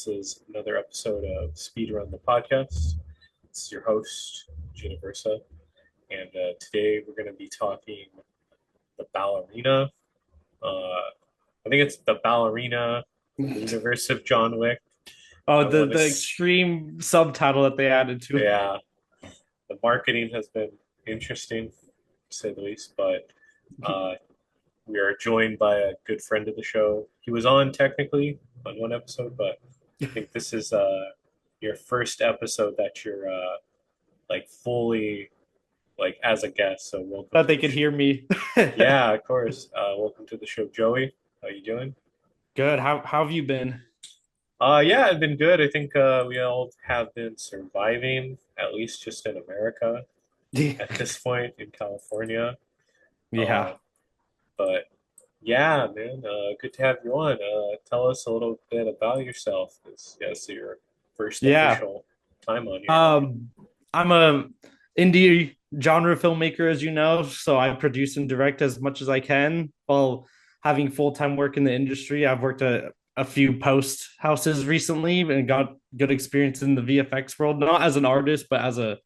This is another episode of Speedrun the Podcast. This is your host, Gina Versa, and today we're going to be talking the Ballerina. I think it's the Ballerina, the universe of John Wick. Oh, I the want to, the extreme subtitle that they added to it. yeah, the marketing has been interesting, to say the least, but uh, we are joined by a good friend of the show. He was on technically on one episode, but I think this is your first episode that you're like fully like as a guest. So welcome That to they the could hear me. yeah, of course. Welcome to the show, Joey. How you doing? Good. How have you been? Yeah, I've been good. I think we all have been surviving, at least just in America at this point in California. Uh, Yeah. but yeah, man, good to have you on. Tell us a little bit about yourself. This yes, your first Yeah. official time on here. Um, I'm a indie genre filmmaker, as you know, so I produce and direct as much as I can while having full-time work in the industry. I've worked at a few post houses recently and got good experience in the VFX world, not as an artist, but as a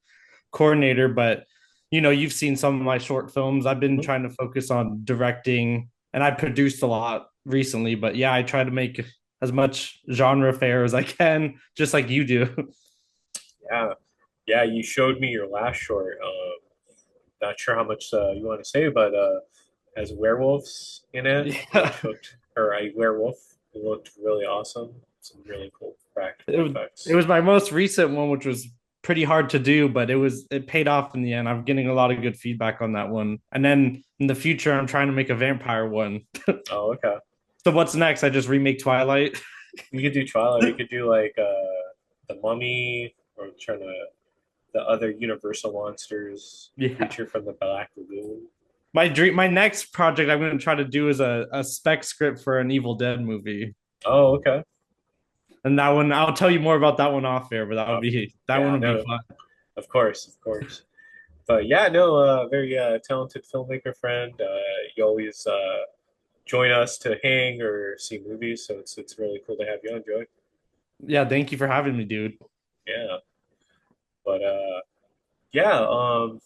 coordinator. But you've seen some of my short films. I've been Mhm. trying to focus on directing, and I produced a lot recently. But yeah, I try to make as much genre fare as I can, just like you do. Yeah, yeah. You showed me your last short. Not sure how much you want to say, but has werewolves in it, Yeah, which looked, or a werewolf, it looked really awesome. Some really cool it practical was it effects. was my most recent one, which was pretty hard to do, but it paid off in the end. I'm getting a lot of good feedback on that one. And then in the future, I'm trying to make a vampire one. Oh, okay. So what's next? I just remake Twilight. You could do Twilight. You could do like the Mummy, or trying to the other Universal monsters, Yeah. creature from the Black Lagoon. My next project I'm going to try to do is a spec script for an Evil Dead movie, Oh, okay. and that one I'll tell you more about that one off air. But Uh, that one yeah, would be no, fun. of course, of course. But yeah, no, very talented filmmaker friend. You always join us to hang or see movies, so it's really cool to have you on, Joey. Yeah, thank you for having me, dude. Yeah, but yeah,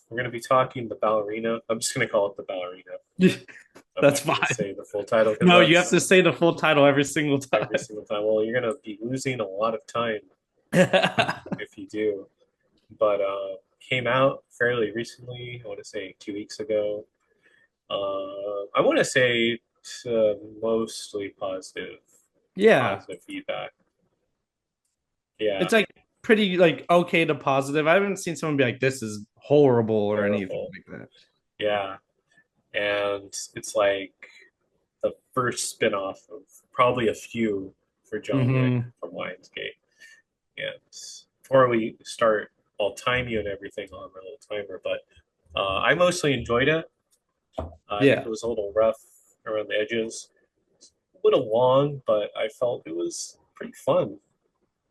we're gonna be talking the ballerina. I'm just gonna call it the ballerina. I'm That's not gonna fine. say the full title because No, you have that's to say the full title every single every time. single time. Well, you're gonna be losing a lot of time if you do. But came out fairly recently. I want to say 2 weeks ago. I want to say it's, mostly Yeah, positive feedback. Yeah, it's like pretty like okay to positive. I haven't seen someone be like, "This is horrible" or anything terrible. like that. Yeah, and it's like the first spinoff of probably a few for John Wick Hmm. from Lionsgate. And before we start, I'll time you and everything on my little timer. But I mostly enjoyed it. I think Yeah, it was a little rough around the edges, a little long, but I felt it was pretty fun,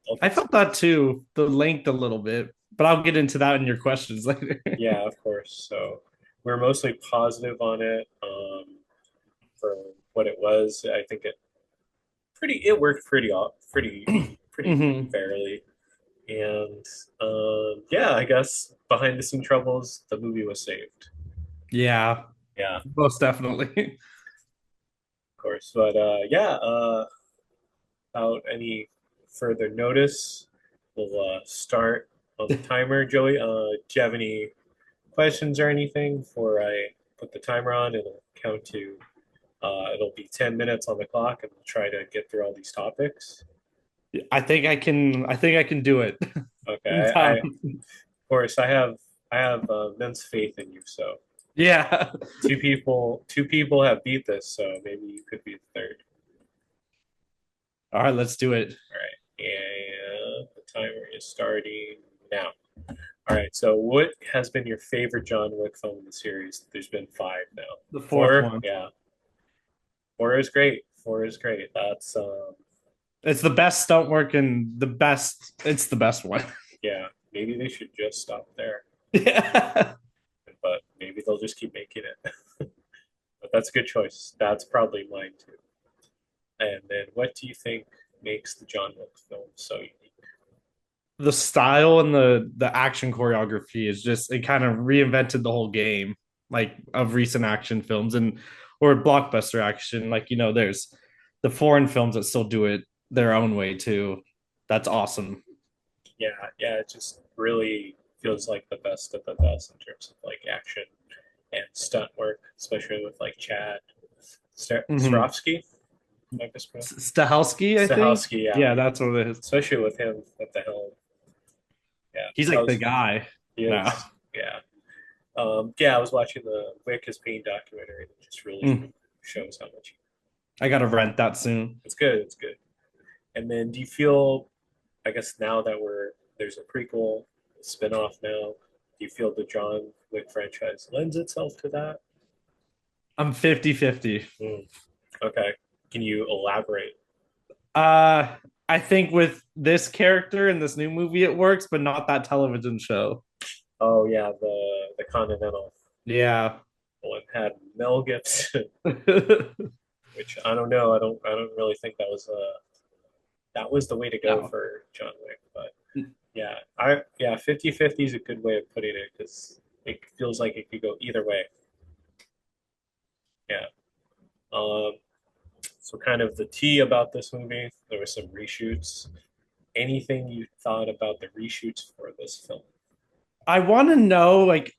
all I things felt that considered. too. The length a little bit, but I'll get into that in your questions later. Yeah, of course. So we're mostly positive on it for what it was. I think it worked pretty Hmm. fairly. And yeah, I guess behind the scene troubles, the movie was saved. Yeah, Yeah, of most definitely. course. But yeah, without any further notice, we'll start on the timer. Joey, do you have any questions or anything before I put the timer on? It'll count to, it'll be 10 minutes on the clock, and we'll try to get through all these topics. I think I can. I think I can do it in Okay, time. of course, I have immense faith in you. So Yeah. two people have beat this, so maybe you could be the third. All right, let's do it. All right, and the timer is starting now. All right, so what has been your favorite John Wick film in the series? There's been five now. The fourth Four, one. yeah, four is great. Four is great. That's It's the best stunt work and the best. It's the best one. yeah. Maybe they should just stop there, Yeah. but maybe they'll just keep making it. But that's a good choice. That's probably mine too. And then, what do you think makes the John Wick film so unique. The style and the action choreography is just it kind of reinvented the whole game like of recent action films and or blockbuster action like there's the foreign films that still do it their own way too. That's awesome. Yeah, yeah, it just really feels like the best of the best in terms of like action and stunt work, especially with like Chad Mm-hmm. Swarovski, I guess. Stahelski, I think. Stahelski, yeah, Yeah, that's what it is. especially with him at the helm. Yeah, He's that like the was guy he now. is. Yeah, yeah. I was watching the Wick is Pain documentary. It just really Mm, shows how much I gotta rent that soon. it's good. It's good. And then, do you feel? I guess now that there's a prequel, a spinoff now. Do you feel the John Wick franchise lends itself to that? I'm 50-50. Mm, okay. Can you elaborate? Uh, I think with this character in this new movie, it works, but not that television show. Oh yeah, the Continental Yeah. one had Mel Gibson, which I don't know. I don't really think that was the way to go No. for John Wick. But yeah, I yeah, 50-50 is a good way of putting it because it feels like it could go either way. Yeah. Um, so kind of the tea about this movie, there were some reshoots. Anything you thought about the reshoots for this film? I want to know, like,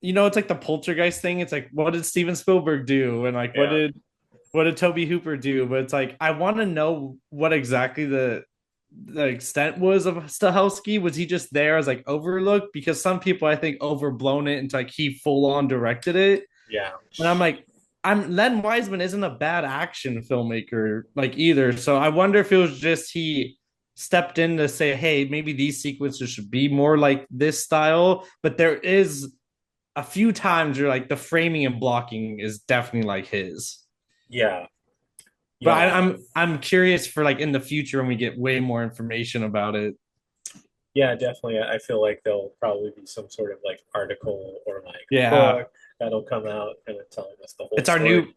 it's like the poltergeist thing. It's like, what did Steven Spielberg do? And like, Yeah, what did Toby Hooper do? But it's like, I want to know what exactly the extent was of Stahelski. Was he just there as like overlooked? Because some people I think overblown it into like he full on directed it. yeah, And I'm like, I'm Len Wiseman isn't a bad action filmmaker like either. So I wonder if it was just he stepped in to say, hey, maybe these sequences should be more like this style. But there is a few times where like the framing and blocking is definitely like his. yeah, But yeah. I'm curious for like in the future when we get way more information about it. Yeah, definitely. I feel like there'll probably be some sort of like article or like Yeah, book that'll come out kind of telling us the whole it's our story. new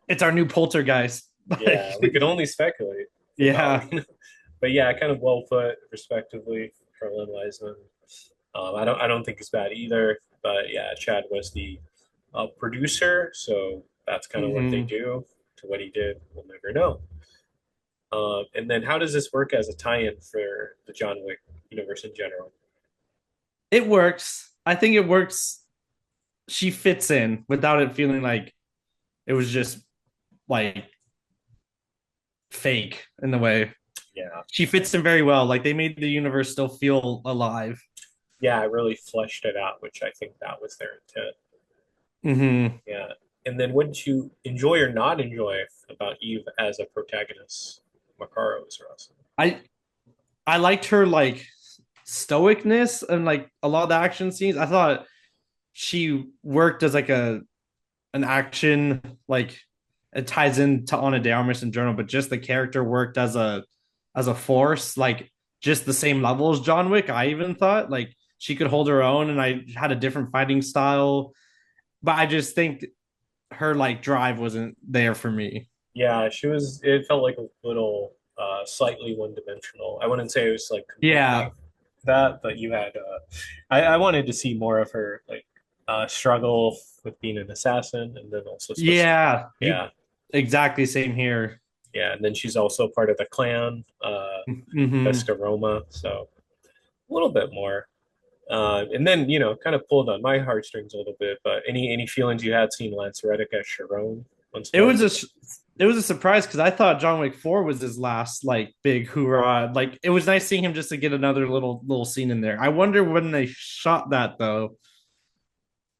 it's our new poltergeist. Like Yeah, we could only speculate about. yeah. But yeah, kind of well put, respectively, for Len Wiseman. I don't think it's bad either. But yeah, Chad was the producer, so that's kind of what they Mm-hmm. do. To what he did, we'll never know. And then, how does this work as a tie-in for the John Wick universe in general? It works. I think it works. She fits in without it feeling like it was just like fake in the way. Yeah, She fits in very well. Like they made the universe still feel alive. yeah, I really fleshed it out, which I think that was their intent. Mm-hmm. Yeah. And then what did you enjoy or not enjoy about Eve as a protagonist? Makaro is awesome. I I liked her like stoicness and like a lot of the action scenes. I thought she worked as like a an action like it ties into Ana de Armas in general, but just the character worked as a force, like just the same level as John Wick. I even thought like she could hold her own, and I had a different fighting style, but I just think her like drive wasn't there for me. Yeah, she was, it felt like a little slightly one dimensional. I wouldn't say it was like Yeah, completely that, but you had, I wanted to see more of her like struggle with being an assassin and then also specific. yeah, you Yeah. exactly same here. Yeah. And then she's also part of the clan, Mm-hmm. Vescaroma. So a little bit more. And then kind of pulled on my heartstrings a little bit. But any feelings you had seeing Lance Reddick as Sharon once It more? was it was a surprise because I thought John Wick 4 was his last like big hoorah. Like it was nice seeing him just to get another little scene in there. I wonder when they shot that though.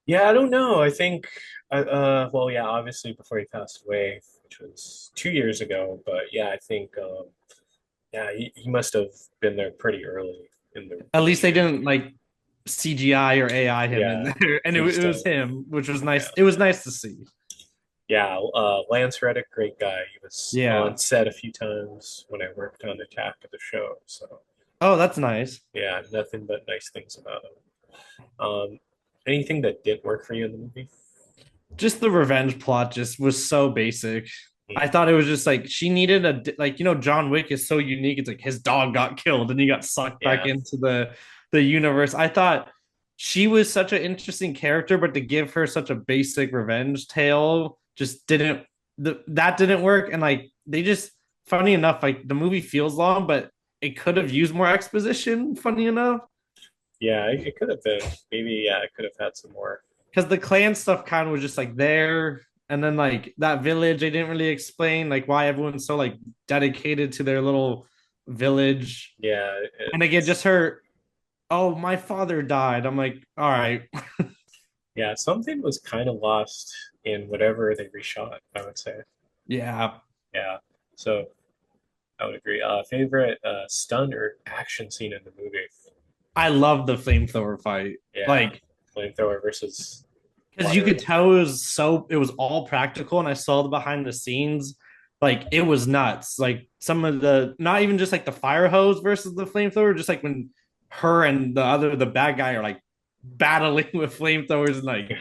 Yeah, I don't know. I think, well, yeah, obviously before he passed away, which was 2 years ago. But yeah, I think, yeah, he must have been there pretty early At in the least they shoot. didn't like CGI or AI him in Yeah, there, and they just it was him, which was nice. yeah, It was nice to see. yeah. Lance Reddick, great guy. He was on Yeah. set a few times when I worked on Attack of the Show. So Oh, that's nice. yeah, nothing but nice things about him. Anything that didn't work for you in the movie? Just the revenge plot just was so basic. I thought it was just like she needed like John Wick is so unique. It's like his dog got killed and he got sucked back Yeah, into the universe. I thought she was such an interesting character, but to give her such a basic revenge tale just didn't that didn't work. And like they just funny enough, like the movie feels long, but it could have used more exposition. Funny enough, yeah, it could have been maybe. Yeah, it could have had some more. because the clan stuff kind of was just like there, and then like that village they didn't really explain like why everyone's so like dedicated to their little village. Yeah, And again, just her, oh, my father died. I'm like, all right. yeah. Something was kind of lost in whatever they reshot, I would say. Yeah, Yeah, so I would agree. Favorite stunt or action scene in the movie? I love the flamethrower fight. Yeah, Like, flamethrower versus because you water. could tell it was all practical, and I saw the behind the scenes. Like, it was nuts. Like, some of the, not even just like the fire hose versus the flamethrower, just like when her and the bad guy are like battling with flamethrowers, and like, Yeah,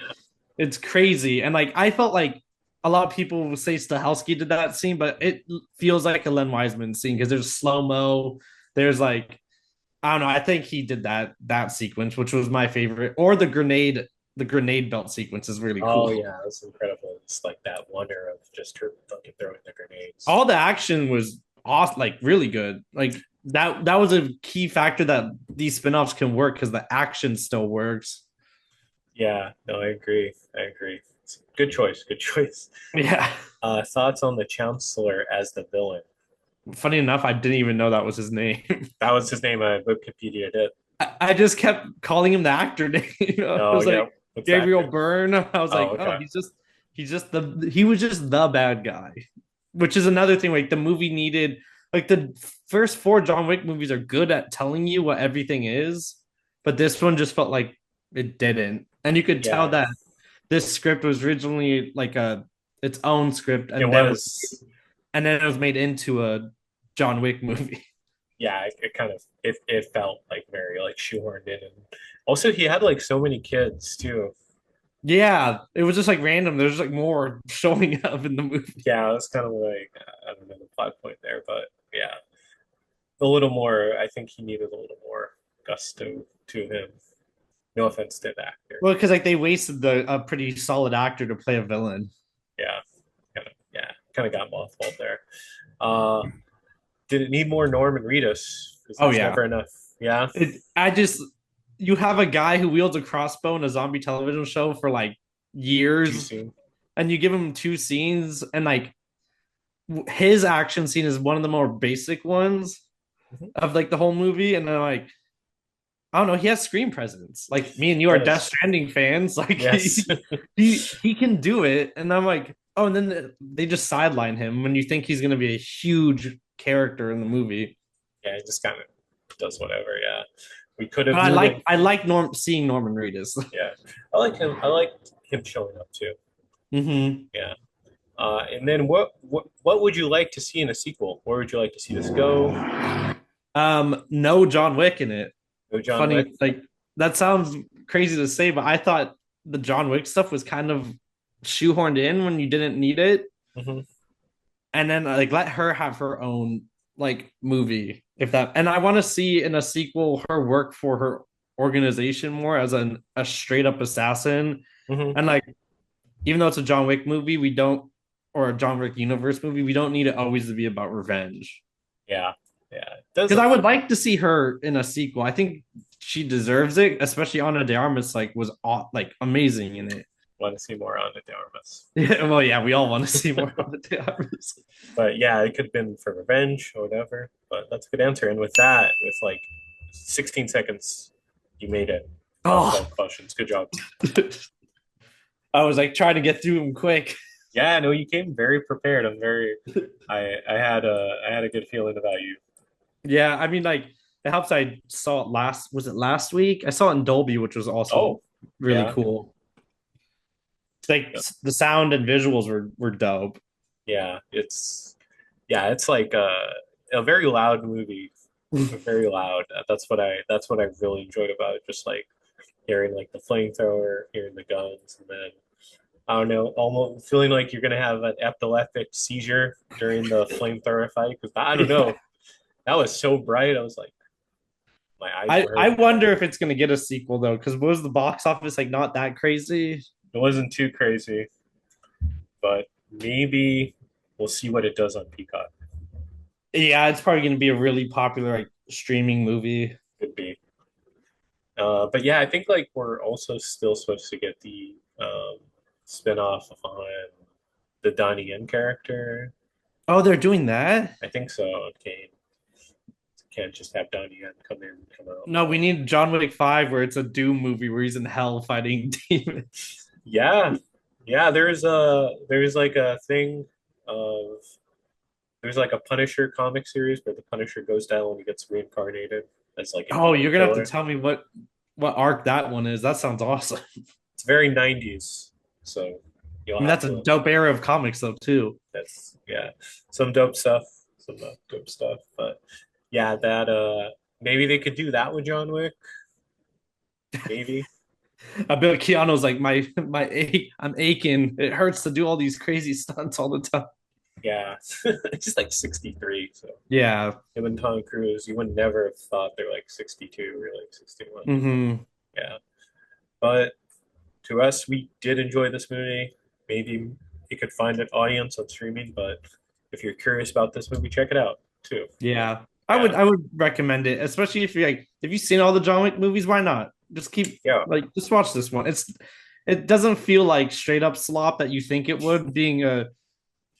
it's crazy. And like I felt like a lot of people would say Stahelski did that scene, but it feels like a Len Wiseman scene because there's slow mo. There's like I don't know. I think he did that sequence, which was my favorite. Or the grenade belt sequence is really oh cool. yeah, that's incredible. It's like that wonder of just her fucking throwing the grenades. All the action was awesome, like really good. Like that was a key factor that these spin-offs can work because the action still works. Yeah, no, I agree. I agree. It's good choice. Good choice. Yeah. Thoughts on the Chancellor as the villain? Funny enough, I didn't even know that was his name. That was his name. Wikipedia did. I just kept calling him the actor name. It Oh was yeah, like what's that? Gabriel Byrne. I was Oh like, oh, okay. he was just the bad guy, which is another thing. Like the movie needed, like the first four John Wick movies are good at telling you what everything is, but this one just felt like it didn't, and you could tell Yeah, that this script was originally like a its own script, it was. and then it was made into a John Wick movie. Yeah, it kind of it felt like very like shoehorned in, and also he had like so many kids too. Yeah, it was just like random. There's like more showing up in the movie. Yeah, it was kind of like I don't know the plot point there, but yeah, a little more. I think he needed a little more gusto to him. No offense to the actor. Well, because like they wasted a pretty solid actor to play a villain. Yeah, kind of got mothballed there. Uh, did it need more Norman Reedus? Because Oh that's yeah, never enough. Yeah, I just you have a guy who wields a crossbow in a zombie television show for like too years, soon. and you give him two scenes, and like his action scene is one of the more basic ones Mhm. of like the whole movie, and then like I don't know, he has screen presence. Like me and you are Death Does Stranding fans. Like yes. he can do it, and I'm like, oh, and then they just sideline him when you think he's going to be a huge character in the movie. Yeah, he just kind of does whatever. Yeah, we could But have moved. I like seeing Norman Reedus. Yeah, I like him. I like him showing up too. Mm-hmm. Yeah. And then what would you like to see in a sequel? Where would you like to see this go? No John Wick in it. No John Wick. Funny, like that sounds crazy to say, but I thought the John Wick stuff was kind of shoehorned in when you didn't need it, Hmm. and then like let her have her own like movie if that. And I want to see in a sequel her work for her organization more as a straight up assassin, Hmm. and like even though it's a John Wick movie, we don't or a John Wick universe movie, we don't need it always to be about revenge. Yeah, yeah. It does Because I would like to see her in a sequel. I think she deserves it, especially Ana de Armas like was like amazing in it. want to see more on the Armas. Yeah, well, yeah, we all want to see more Ana de Armas. But yeah, it could have been for revenge or whatever. But that's a good answer. And with that, with like 16 seconds, you made it. All Oh, 12 questions. Good job. I was like trying to get through them quick. Yeah, no, you came very prepared. I had a good feeling about you. Yeah, I mean, like it helps. I saw it was it last week? I saw it in Dolby, which was also Oh, really yeah. cool. Like the sound and visuals were dope. Yeah, it's like a very loud movie. Very loud. That's what I really enjoyed about it. Just like hearing like the flamethrower, hearing the guns, and then I don't know, almost feeling like you're gonna have an epileptic seizure during the flamethrower fight because I don't Yeah. know, that was so bright. I was like, my eyes were I hurting. wonder if it's gonna get a sequel though, because was the box office like not that crazy? It wasn't too crazy, but maybe we'll see what it does on Peacock. Yeah, it's probably gonna be a really popular like streaming movie. Could be. But yeah, I think like we're also still supposed to get the spinoff on the Donnie Yen character. Oh, they're doing that? I think so on Kane. Can't just have Donnie Yen come in, come out. No, we need John Wick 5 where it's a Doom movie where he's in hell fighting demons. Yeah, yeah. There's like a thing of there's like a Punisher comic series where the Punisher goes down and he gets reincarnated as like a Oh, demon you're gonna have to killer. tell me what arc that one is. That sounds awesome. It's very 90s, so I you'll mean, have that's a to. dope era of comics though too. That's yeah, some dope stuff, some not dope stuff. But yeah, that maybe they could do that with John Wick. Maybe. I bet Keanu's like I'm aching. It hurts to do all these crazy stunts all the time. Yeah, it's just like 63. So Yeah. him and Tom Cruise, you would never have thought they're like 62 or like 61. Hmm. Yeah, but to us, we did enjoy this movie. Maybe you could find an audience on streaming, but if you're curious about this movie, check it out too. Yeah. Yeah, I would recommend it, especially if you're like if you've seen all the John Wick movies, why not? Just keep yeah, like just watch this one. It doesn't feel like straight up slop that you think it would, being good.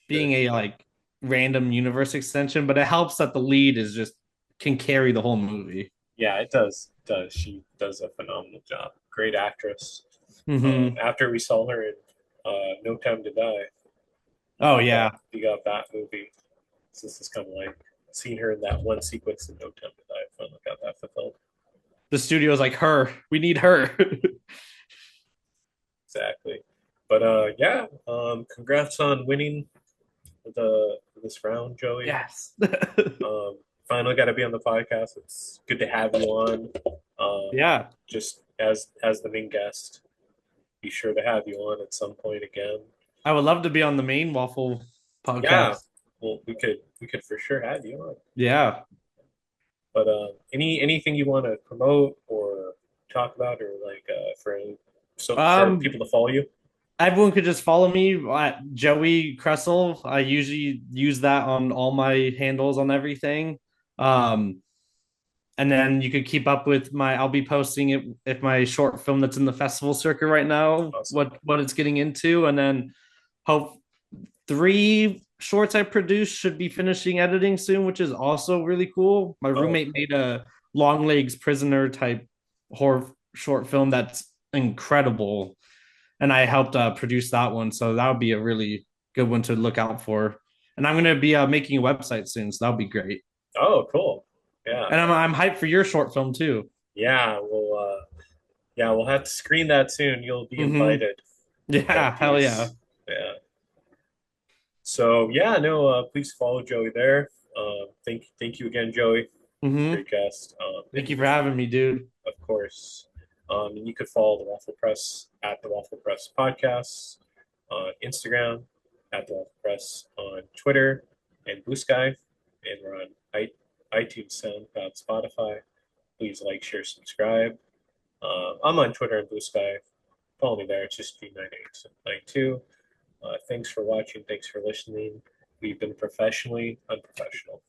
a like random universe extension, but it helps that the lead is just can carry the whole movie. Yeah, it does. It does. She does a phenomenal job. Great actress. Hmm. After we saw her in No Time to Die, Oh yeah. you got that movie. So this is kind of like seeing her in that one sequence in No Time to Die. I finally got that fulfilled. The studio's like her. We need her. Exactly. But yeah, congrats on winning this round, Joey. Yes. Um, finally got to be on the podcast. It's good to have you on. Yeah. Just as the main guest, be sure to have you on at some point again. I would love to be on the main waffle Yeah, podcast. well, we could for sure have you on. Yeah. But anything you want to promote or talk about, or like for Um people to follow you? Everyone could just follow me at Joey Kresl. I usually use that on all my handles on everything. Um, and then you could keep up with my. I'll be posting it if my short film that's in the festival circuit right now. Awesome. What it's getting into, and then hope three shorts I produced should be finishing editing soon, which is also really cool. My Oh, roommate cool. made a long legs prisoner type horror short film that's incredible and I helped produce that one. So that would be a really good one to look out for. And I'm going to be making a website soon, so that'll be great. Oh, cool. Yeah, And I'm hyped for your short film too. yeah. Yeah, we'll have to screen that soon. You'll be Mm-hmm. invited to Yeah, that hell yeah. piece. Yeah. So yeah, no. Please follow Joey there. Thank you again, Joey. Mm-hmm. Great guest. Thank you And for having me, dude. of course, and you could follow the Waffle Press at the Waffle Press Podcast on Instagram, at the Waffle Press on Twitter and Blue Sky, and we're on iTunes, SoundCloud, Spotify. Please like, share, subscribe. I'm on Twitter and Blue Sky. Follow me there. It's just G9892. Thanks for watching. Thanks for listening. We've been professionally unprofessional.